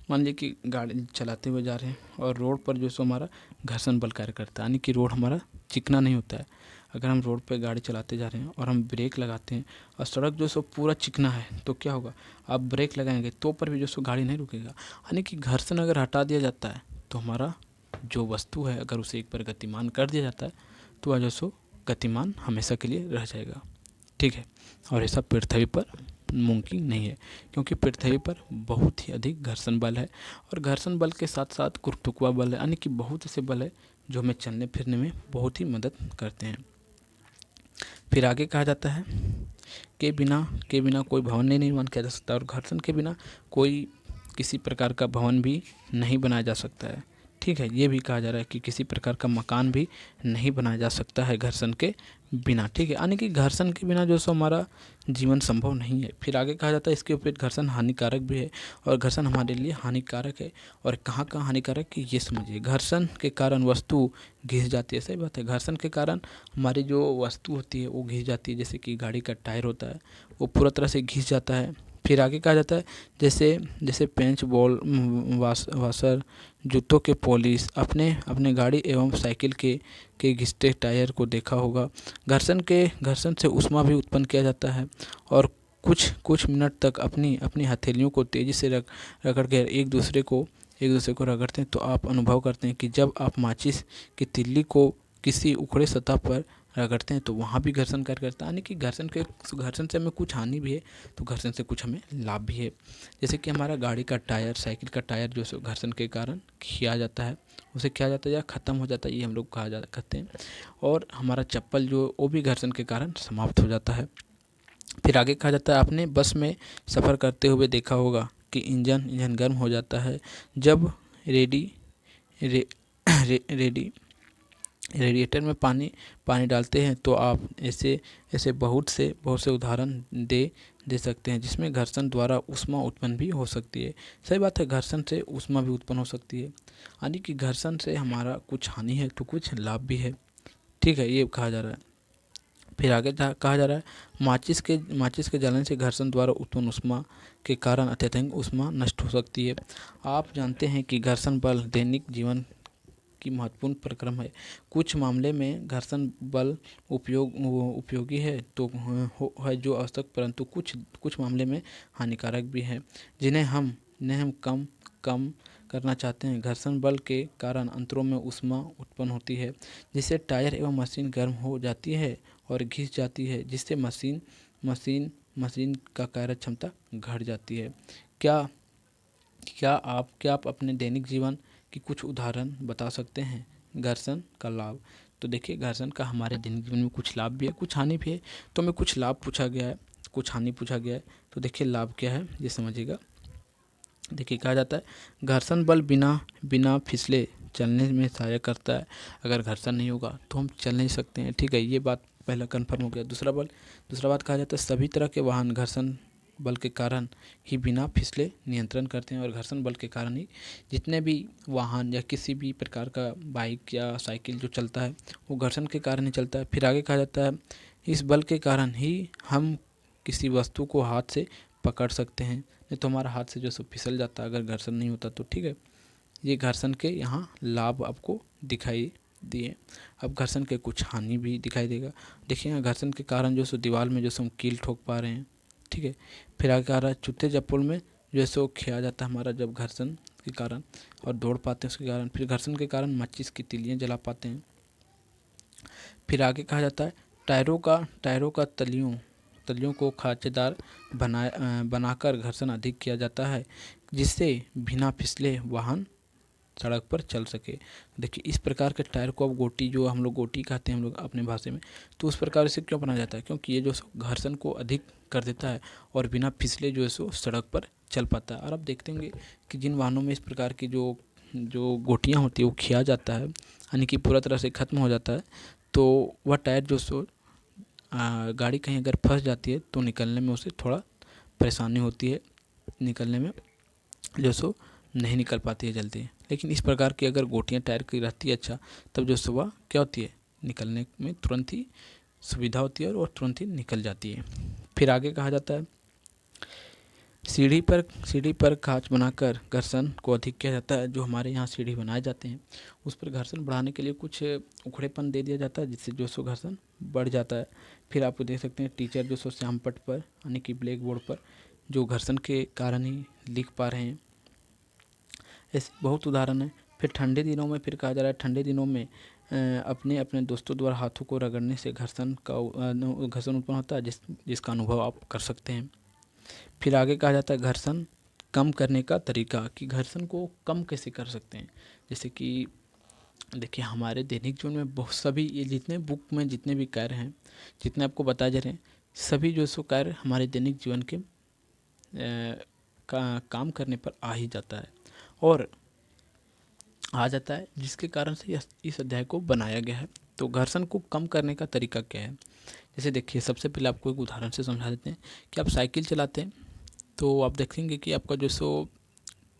मान लीजिए कि गाड़ी चलाते हुए जा रहे हैं और रोड पर जो सो हमारा घर्षण बल कार्य करता है, यानी कि रोड हमारा चिकना नहीं होता है। अगर हम रोड पे गाड़ी चलाते जा रहे हैं और हम ब्रेक लगाते हैं और सड़क जो सो पूरा चिकना है, तो क्या होगा, आप ब्रेक लगाएंगे तो पर भी जो सो गाड़ी नहीं रुकेगा। यानी कि घर्षण अगर हटा दिया जाता है तो हमारा जो वस्तु है, अगर उसे एक बार गतिमान कर दिया जाता है तो वह जो सो गतिमान हमेशा के लिए रह जाएगा, ठीक है। और ऐसा पृथ्वी पर मुमकिन नहीं है, क्योंकि पृथ्वी पर बहुत ही अधिक घर्षण बल है, और घर्षण बल के साथ साथ गुरुत्वाकर्षण बल है, यानी कि बहुत ऐसे बल है जो हमें चलने फिरने में बहुत ही मदद करते हैं। फिर आगे कहा जाता है, के बिना कोई भवन नहीं निर्माण किया जा सकता, और घर्षण के बिना कोई किसी प्रकार का भवन भी नहीं बनाया जा सकता है, ठीक है। ये भी कहा जा रहा है कि किसी प्रकार का मकान भी नहीं बनाया जा सकता है घर्षण के बिना, ठीक है। यानी कि घर्षण के बिना जो सो हमारा जीवन संभव नहीं है। फिर आगे कहा जाता है, इसके विपरीत घर्षण हानिकारक भी है, और घर्षण हमारे लिए हानिकारक है। और कहाँ कहाँ हानिकारक है ये समझिए। घर्षण के कारण वस्तु घिस जाती है, सही बात है। घर्षण के कारण हमारी जो वस्तु होती है वो घिस जाती है, जैसे कि गाड़ी का टायर होता है वो पूरा तरह से घिस जाता है। फिर आगे कहा जाता है, जैसे पेंच बॉल वाशर, जूतों के पॉलिश, अपने गाड़ी एवं साइकिल के घिसते टायर को देखा होगा। घर्षण से ऊष्मा भी उत्पन्न किया जाता है, और कुछ मिनट तक अपनी हथेलियों को तेज़ी से रगड़ कर एक दूसरे को रगड़ते हैं तो आप अनुभव करते हैं कि जब आप माचिस की तिल्ली को किसी उखड़े सतह पर रगड़ते हैं तो वहाँ भी घर्षण कार्य करता है। यानी कि घर्षण से हमें कुछ हानि भी है तो घर्षण से कुछ हमें लाभ भी है। जैसे कि हमारा गाड़ी का टायर, साइकिल का टायर जो सो घर्षण के कारण खिया जाता है, उसे खिया जाता है या ख़त्म हो जाता है, ये हम लोग कहते हैं। और हमारा चप्पल जो वो भी घर्षण के कारण समाप्त हो जाता है। फिर आगे कहा जाता है, आपने बस में सफ़र करते हुए देखा होगा कि इंजन गर्म हो जाता है जब रेडी रे, रे, रेडिएटर में पानी डालते हैं। तो आप ऐसे बहुत से उदाहरण दे सकते हैं जिसमें घर्षण द्वारा ऊष्मा उत्पन्न भी हो सकती है। सही बात है, घर्षण से ऊष्मा भी उत्पन्न हो सकती है, यानी कि घर्षण से हमारा कुछ हानि है तो कुछ लाभ भी है, ठीक है, ये कहा जा रहा है। फिर आगे कहा जा रहा है माचिस के जलन से घर्षण द्वारा उत्पन्न ऊष्मा के कारण अत्यधिक ऊष्मा नष्ट हो सकती है। आप जानते हैं कि घर्षण बल दैनिक जीवन की महत्वपूर्ण प्रक्रम है। कुछ मामले में घर्षण बल उपयोगी है तो है जो आवश्यक, परंतु कुछ मामले में हानिकारक भी है जिन्हें हम कम करना चाहते हैं। घर्षण बल के कारण अंतरों में ऊष्मा उत्पन्न होती है जिससे टायर एवं मशीन गर्म हो जाती है और घिस जाती है, जिससे मशीन का कार्य क्षमता घट जाती है। क्या आप अपने दैनिक जीवन की कुछ उदाहरण बता सकते हैं घर्षण का लाभ? तो देखिए, घर्षण का हमारे दैनिक जीवन में कुछ लाभ भी है, कुछ हानि भी है। तो हमें कुछ लाभ पूछा गया है, कुछ हानि पूछा गया है। तो देखिए लाभ क्या है ये समझिएगा। देखिए कहा जाता है घर्षण बल बिना फिसले चलने में सहायक करता है। अगर घर्षण नहीं होगा तो हम चल नहीं सकते हैं, ठीक है, ये बात पहला कन्फर्म हो गया। दूसरा बात कहा जाता है सभी तरह के वाहन घर्षण बल के कारण ही बिना फिसले नियंत्रण करते हैं, और घर्षण बल के कारण ही जितने भी वाहन या किसी भी प्रकार का बाइक या साइकिल जो चलता है वो घर्षण के कारण ही चलता है। फिर आगे कहा जाता है इस बल के कारण ही हम किसी वस्तु को हाथ से पकड़ सकते हैं, नहीं तो हमारा हाथ से जो सो फिसल जाता अगर घर्षण नहीं होता तो, ठीक है। ये घर्षण के यहाँ लाभ आपको दिखाई दिए। अब घर्षण के कुछ हानि भी दिखाई देगा। देखिए यहाँ घर्षण के कारण जो सो दीवार में जो सो हम कील ठोक पा रहे हैं, ठीक है। फिर आगे आ रहा है जूते चप्पल में जो है सो खिया जाता है हमारा जब घर्षण के कारण, और दौड़ पाते हैं उसके कारण। फिर घर्षण के कारण माचिस की तिलियाँ जला पाते हैं। फिर आगे कहा जाता है टायरों का तलियों को खांचेदार बनाकर घर्षण अधिक किया जाता है जिससे बिना फिसले वाहन सड़क पर चल सके। देखिए इस प्रकार के टायर को अब गोटी, जो हम लोग गोटी कहते हैं हम लोग अपने भाषा में, तो उस प्रकार से क्यों बनाया जाता है? क्योंकि ये जो घर्षण को अधिक कर देता है और बिना फिसले जो है सो सड़क पर चल पाता है। और आप देखते होंगे कि जिन वाहनों में इस प्रकार की जो गोटियाँ होती है वो खिया जाता है, यानी कि पूरा तरह से ख़त्म हो जाता है, तो वह टायर जो सो गाड़ी कहीं अगर फंस जाती है तो निकलने में उसे थोड़ा परेशानी होती है, निकलने में जो सो नहीं निकल पाती है जल्दी। लेकिन इस प्रकार की अगर गोटियाँ टायर की रहती है अच्छा, तब जो सुबह क्या होती है निकलने में तुरंत ही सुविधा होती है और तुरंत ही निकल जाती है। फिर आगे कहा जाता है सीढ़ी पर खांच बनाकर घर्षण को अधिक किया जाता है। जो हमारे यहाँ सीढ़ी बनाए जाते हैं उस पर घर्षण बढ़ाने के लिए कुछ उखड़ेपन दे दिया जाता है जिससे जो सो घर्षण बढ़ जाता है। फिर आपको देख सकते हैं टीचर जो सो श्यामपट्ट पर यानी कि ब्लैक बोर्ड पर जो घर्षण के कारण ही लिख पा रहे हैं, ऐसे बहुत उदाहरण है। फिर ठंडे दिनों में फिर कहा जा रहा है ठंडे दिनों में अपने दोस्तों द्वारा हाथों को रगड़ने से घर्षण उत्पन्न होता है जिसका अनुभव आप कर सकते हैं। फिर आगे कहा जाता है घर्षण कम करने का तरीका, कि घर्षण को कम कैसे कर सकते हैं। जैसे कि देखिए हमारे दैनिक जीवन में बहुत सभी ये जितने बुक में जितने भी कार्य हैं, जितने आपको बताए जा रहे हैं, सभी जो सो कार्य हमारे दैनिक जीवन के काम करने पर आ ही जाता है और आ जाता है, जिसके कारण से इस अध्याय को बनाया गया है। तो घर्षण को कम करने का तरीका क्या है? जैसे देखिए सबसे पहले आपको एक उदाहरण से समझा देते हैं कि आप साइकिल चलाते हैं तो आप देखेंगे कि आपका जो सो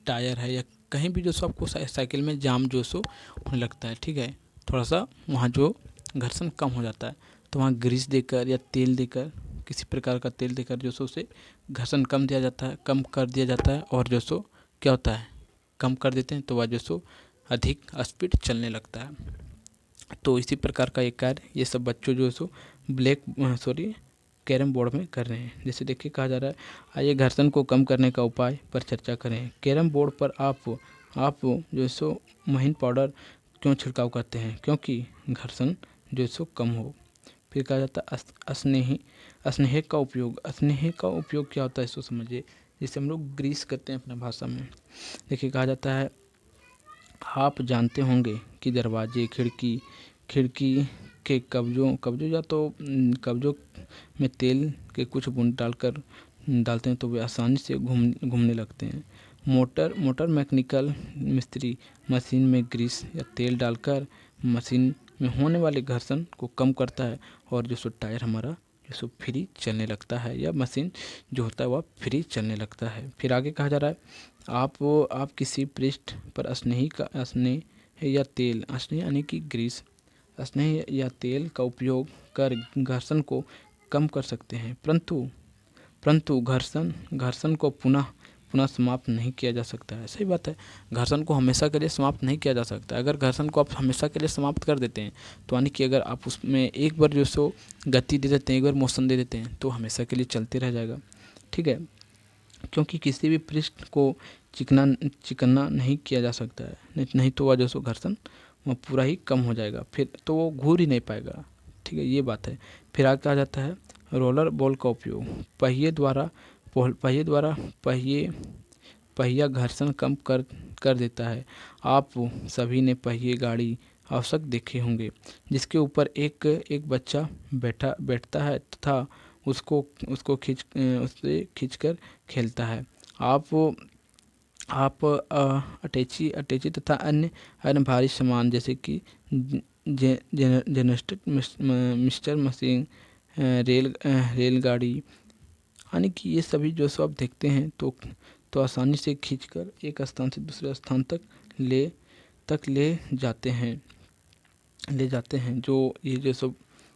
टायर है या कहीं भी जो सो आपको साइकिल में जाम जो सो होने लगता है, ठीक है, थोड़ा सा वहाँ जो घर्षण कम हो जाता है, तो वहाँ ग्रीस देकर या तेल देकर, किसी प्रकार का तेल देकर जो सो उसे घर्षण कम कर दिया जाता है और जो सो क्या होता है कम कर देते हैं, तो वह जो सो अधिक स्पीड चलने लगता है। तो इसी प्रकार का एक कार्य ये सब बच्चों जो सो कैरम बोर्ड में कर रहे हैं। जैसे देखिए कहा जा रहा है आइए घर्षण को कम करने का उपाय पर चर्चा करें। कैरम बोर्ड पर आप जो सो महीन पाउडर क्यों छिड़काव करते हैं? क्योंकि घर्षण जो सो कम हो। फिर कहा जाता है स्नेह का उपयोग क्या होता है इसको समझिए। जिसे हम लोग ग्रीस करते हैं अपने भाषा में। देखिए कहा जाता है आप जानते होंगे कि दरवाजे खिड़की के कब्जों में तेल के कुछ बूंद डालते हैं तो वे आसानी से घूमने लगते हैं। मोटर मैकेनिकल मिस्त्री मशीन में ग्रीस या तेल डालकर मशीन में होने वाले घर्षण को कम करता है और जो सो टायर हमारा जो सो फ्री चलने लगता है या मशीन जो होता है वह फ्री चलने लगता है। फिर आगे कहा जा रहा है आप किसी पृष्ठ पर स्नेह या तेल, स्नेह यानी कि ग्रीस, स्नेह या तेल का उपयोग कर घर्षण को कम कर सकते हैं, परंतु घर्षण घर्षण को पुनः पुनः समाप्त नहीं किया जा सकता है। सही बात है, घर्षण को हमेशा के लिए समाप्त नहीं किया जा सकता। अगर घर्षण को आप हमेशा के लिए समाप्त कर देते हैं तो यानी कि अगर आप उसमें एक बार जो सो गति दे देते हैं, एक बार मोशन दे देते हैं, तो हमेशा के लिए चलते रह जाएगा। ठीक है, क्योंकि किसी भी पृष्ठ को चिकना नहीं किया जा सकता है, नहीं तो वह जो सो घर्षण वह पूरा ही कम हो जाएगा, फिर तो वो घूर ही नहीं पाएगा। ठीक है, ये बात है। फिर आगे कहा जाता है रोलर बॉल का उपयोग पहिए पहिया घर्षण कम कर देता है। आप सभी ने पहिए गाड़ी अवश्य देखे होंगे, जिसके ऊपर एक बच्चा बैठता है तथा उसको उससे खींचकर खेलता है। आप अटैची तथा अन्य भारी सामान जैसे कि जनरेटर, मिक्सर मशीन, रेलगाड़ी, यानी कि ये सभी जो सो आप देखते हैं तो आसानी से खींचकर एक स्थान से दूसरे स्थान तक ले जाते हैं। जो ये जो सब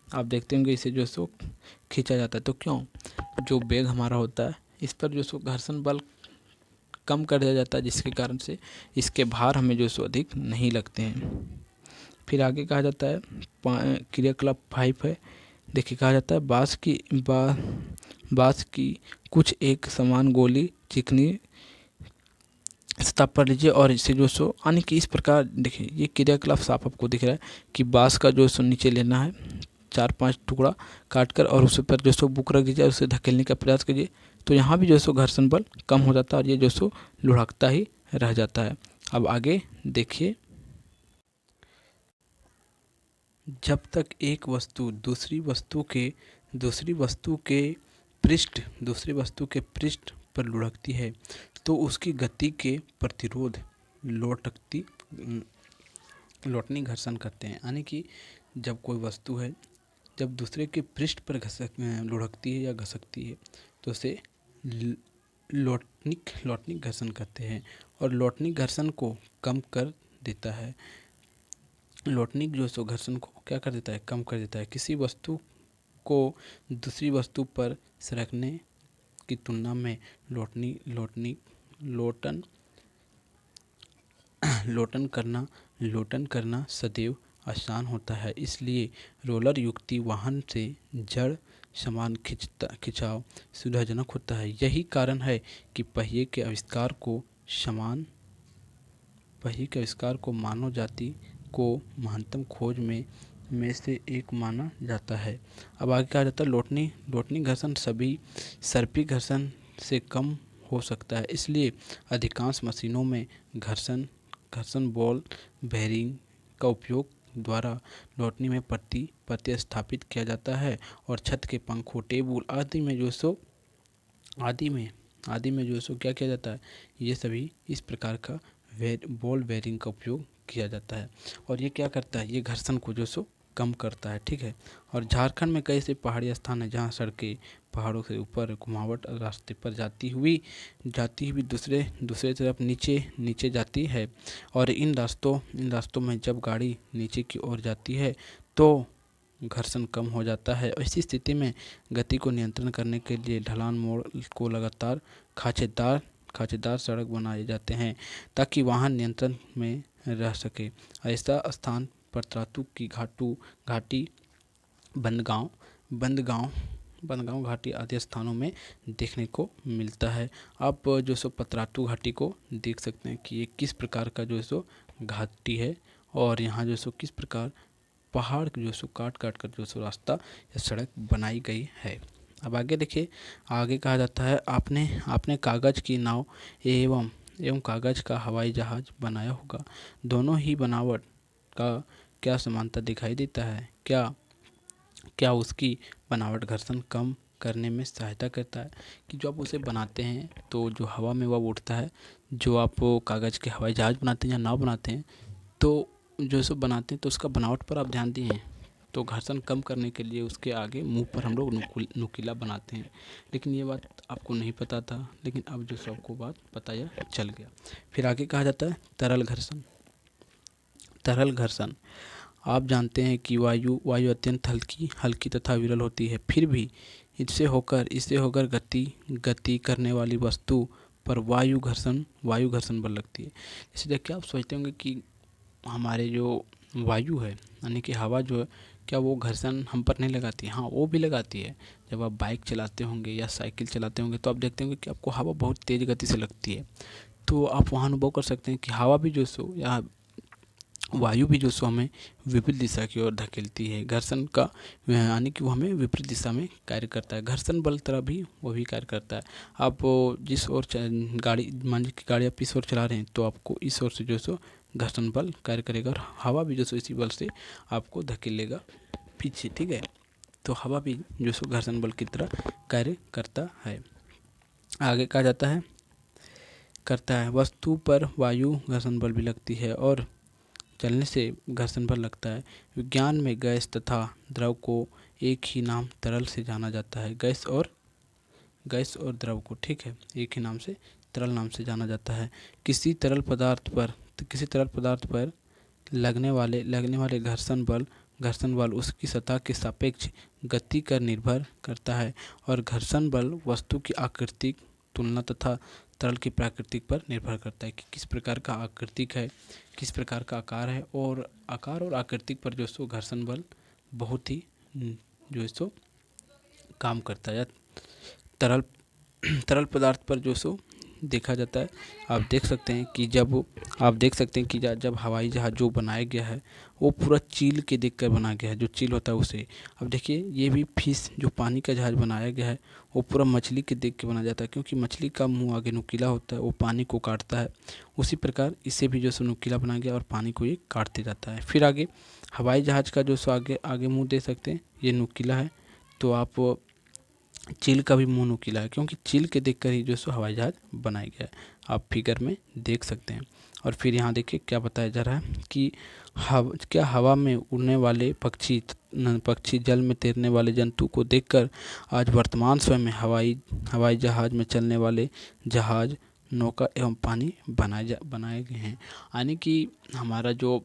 आप देखते होंगे, इसे जो सो खींचा जाता है। तो क्यों? जो बैग हमारा होता है इस पर जो सो घर्षण बल कम कर दिया जाता है, जिसके कारण से इसके भार हमें जो सो अधिक नहीं लगते हैं। फिर आगे कहा जाता है क्रियाकलाप 5 है। देखिए, कहा जाता है बाँस की कुछ एक समान गोली चिकनी सतह पर लीजिए और इसे जो सो यानी कि इस प्रकार देखिए, ये क्रियाकलाप साफ आपको दिख रहा है कि बाँस का जो सो नीचे लेना है 4-5 टुकड़ा काटकर और उस पर जो सो बुक रख दीजिए और उसे धकेलने का प्रयास कीजिए, तो यहाँ भी जो सो घर्षण बल कम हो जाता है और ये जो सो लुढ़कता ही रह जाता है। अब आगे देखिए, जब तक एक वस्तु दूसरी वस्तु के पृष्ठ पर लुढ़कती है तो उसकी गति के प्रतिरोध लौटनी घर्षण करते हैं। यानी कि जब कोई वस्तु है, जब दूसरे के पृष्ठ पर लुढ़कती है या घसकती है तो उसे लौटनी घर्षण करते हैं और लौटनी घर्षण को कम कर देता है। लौटनी जो सो घर्षण को क्या कर देता है? कम कर देता है। किसी वस्तु को दूसरी वस्तु पर सरकने की तुलना में लोटन करना सदैव आसान होता है। इसलिए रोलर युक्ति वाहन से जड़ सामान खिंचाव सुविधाजनक होता है। यही कारण है कि पहिए के आविष्कार को मानव जाति को महानतम खोज में से एक माना जाता है। अब आगे कहा जाता है लोटनी घर्षण सभी सर्पी घर्षण से कम हो सकता है। इसलिए अधिकांश मशीनों में घर्षण बॉल बेयरिंग का उपयोग द्वारा लोटनी में प्रतिस्थापित किया जाता है और छत के पंखों, टेबुल आदि में जो सो क्या किया जाता है? ये सभी इस प्रकार का बॉल बेयरिंग का उपयोग किया जाता है और ये क्या करता है? ये घर्षण को जो सो कम करता है। ठीक है, और झारखंड में कई से पहाड़ी स्थान है जहाँ सड़कें पहाड़ों से ऊपर घुमावट रास्ते पर जाती हुई दूसरे तरफ नीचे जाती है और इन रास्तों में जब गाड़ी नीचे की ओर जाती है तो घर्षण कम हो जाता है। और इसी स्थिति में गति को नियंत्रण करने के लिए ढलान मोड़ को लगातार खांचेदार सड़क बनाए जाते हैं ताकि वाहन नियंत्रण में रह सके। ऐसा स्थान पतरातू की घाटी, बंदगांव घाटी आदि स्थानों में देखने को मिलता है। आप जो सो पतरातू घाटी को देख सकते हैं कि ये किस प्रकार का जो सो घाटी है और यहाँ जो सो किस प्रकार पहाड़ जो सो काट कर जो सो रास्ता या सड़क बनाई गई है। अब आगे देखिए, आगे कहा जाता है आपने कागज की नाव एवं कागज का हवाई जहाज बनाया होगा। दोनों ही बनावट का क्या समानता दिखाई देता है? क्या उसकी बनावट घर्षण कम करने में सहायता करता है? कि जो आप उसे बनाते हैं तो जो हवा में वह उड़ता है, जो आप कागज़ के हवाई जहाज बनाते हैं या नाव बनाते हैं तो जो सब बनाते हैं तो उसका बनावट पर आप ध्यान दिए हैं तो घर्षण कम करने के लिए उसके आगे मुंह पर हम लोग नुकीला बनाते हैं। लेकिन ये बात आपको नहीं पता था, लेकिन अब जो सबको बात पता चल गया। फिर आगे कहा जाता है तरल घर्षण। आप जानते हैं कि वायु अत्यंत हल्की तथा विरल होती है, फिर भी इससे होकर गति करने वाली वस्तु पर वायु घर्षण बल लगती है। जैसे देखिए, आप सोचते होंगे कि हमारे जो वायु है यानी कि हवा जो है, क्या वो घर्षण हम पर नहीं लगाती है? हाँ, वो भी लगाती है। जब आप बाइक चलाते होंगे या साइकिल चलाते होंगे तो आप देखते होंगे कि आपको हवा बहुत तेज़ गति से लगती है। तो आप वहाँ अनुभव कर सकते हैं कि हवा भी जो सो या वायु भी जो सो हमें विपरीत दिशा की ओर धकेलती है। घर्षण का यानी कि वो हमें विपरीत दिशा में कार्य करता है। घर्षण बल तरह भी वो भी कार्य करता है। आप जिस ओर गाड़ी मान लीजिए कि गाड़ी आप इस ओर चला रहे हैं तो आपको इस ओर से जो सो घर्षण बल कार्य करेगा और हवा भी जो सो इसी बल से आपको धकेलेगा पीछे। ठीक है, तो हवा भी जो सो घर्षण बल की तरह कार्य करता है। आगे कहा जाता है करता है वस्तु पर वायु घर्षण बल भी लगती है और चलने से घर्षण बल लगता है। विज्ञान में गैस तथा द्रव को एक ही नाम तरल से जाना जाता है। गैस और द्रव को, ठीक है, एक ही नाम से तरल नाम से जाना जाता है। किसी तरल पदार्थ पर लगने वाले घर्षण बल उसकी सतह के सापेक्ष गति कर निर्भर करता है और घर्षण बल वस्तु की आकृतिक तुलना तथा तरल की प्रकृति पर निर्भर करता है कि किस प्रकार का आकृतिक है, किस प्रकार का आकार है। और आकार और आकृतिक पर जो सो घर्षण बल बहुत ही जो है सो काम करता है। तरल तरल पदार्थ पर जो सो देखा जाता है। आप देख सकते हैं कि जब हवाई जहाज़ जो बनाया गया है वो पूरा चील के देखकर बनाया गया है। जो चील होता है उसे, अब देखिए ये भी फिश जो पानी का जहाज़ बनाया गया है वो पूरा मछली के देख के बनाया जाता है, क्योंकि मछली का मुंह आगे नुकीला होता है, वो पानी को काटता है। उसी प्रकार इसे भी जो सो नुकीला बनाया गया और पानी को ये काटते जाता है। फिर आगे हवाई जहाज़ का जो सो आगे मुँह देख सकते हैं, ये नुकीला है। तो आप चील का भी मुंह नुकीला है, क्योंकि चील के देखकर ही जो सो हवाई जहाज बनाया गया है। आप फिगर में देख सकते हैं। और फिर यहाँ देखिए क्या बताया जा रहा है कि क्या हवा में उड़ने वाले पक्षी जल में तैरने वाले जंतु को देखकर आज वर्तमान समय में हवाई जहाज में चलने वाले जहाज, नौका एवं पानी बनाए गए हैं। यानी कि हमारा जो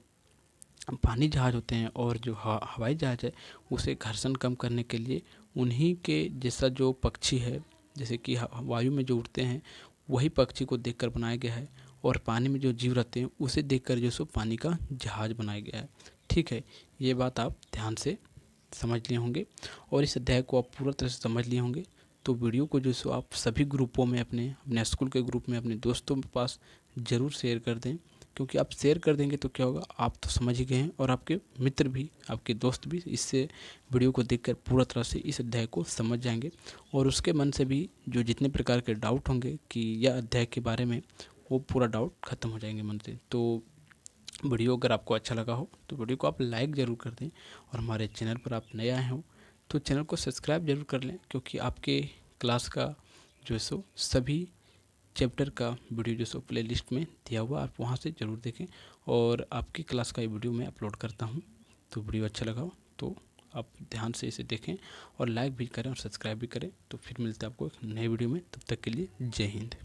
पानी जहाज होते हैं और जो हवाई जहाज है उसे घर्षण कम करने के लिए उन्हीं के जैसा जो पक्षी है, जैसे कि वायु में जो उड़ते हैं वही पक्षी को देखकर बनाया गया है और पानी में जो जीव रहते हैं उसे देखकर जो सो पानी का जहाज बनाया गया है। ठीक है, ये बात आप ध्यान से समझ लिए होंगे और इस अध्याय को आप पूरा तरह से समझ लिए होंगे। तो वीडियो को जो सो आप सभी ग्रुपों में अपने स्कूल के ग्रुप में अपने दोस्तों के पास ज़रूर शेयर कर दें, क्योंकि आप शेयर कर देंगे तो क्या होगा, आप तो समझ ही गए हैं और आपके मित्र भी, आपके दोस्त भी इससे वीडियो को देखकर पूरा तरह से इस अध्याय को समझ जाएंगे और उसके मन से भी जो जितने प्रकार के डाउट होंगे कि यह अध्याय के बारे में, वो पूरा डाउट खत्म हो जाएंगे मन से। तो वीडियो अगर आपको अच्छा लगा हो तो वीडियो को आप लाइक ज़रूर कर दें और हमारे चैनल पर आप नए आए हो तो चैनल को सब्सक्राइब जरूर कर लें, क्योंकि आपके क्लास का जो है सो सभी चैप्टर का वीडियो जो सो प्ले लिस्ट में दिया हुआ, आप वहाँ से ज़रूर देखें और आपकी क्लास का ये वीडियो मैं अपलोड करता हूँ। तो वीडियो अच्छा लगा हो तो आप ध्यान से इसे देखें और लाइक भी करें और सब्सक्राइब भी करें। तो फिर मिलते हैं आपको एक नए वीडियो में, तब तक के लिए जय हिंद।